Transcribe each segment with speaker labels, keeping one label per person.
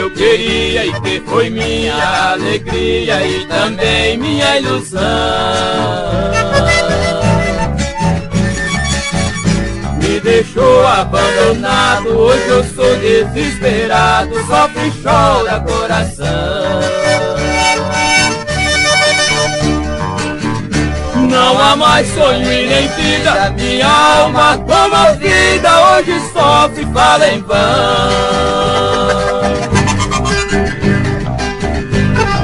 Speaker 1: eu queria e que foi minha alegria e também minha ilusão. Me deixou abandonado, hoje eu sou desesperado, sofre e chora coração. Não há mais sonho e nem vida, minha alma comovida hoje sofre e fala em vão.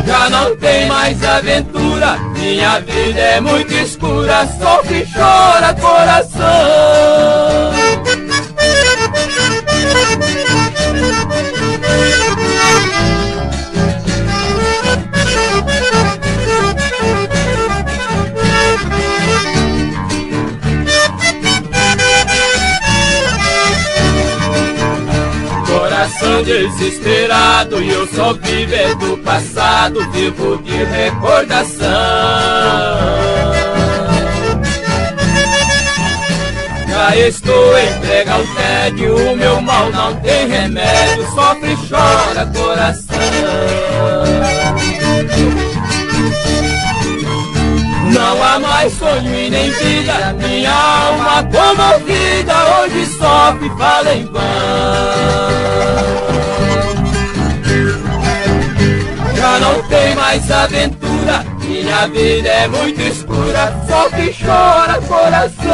Speaker 1: Já não tem mais aventura, minha vida é muito escura, sofre e chora coração. Coração desesperado e eu só vivo é do passado, vivo de recordação. Já estou entregue ao tédio, o meu mal não tem remédio, sofre e chora coração. Não há mais sonho e nem vida, minha alma comovida hoje sofre e fala em vão. Já não tem mais aventura, minha vida é muito escura, sofre e chora coração.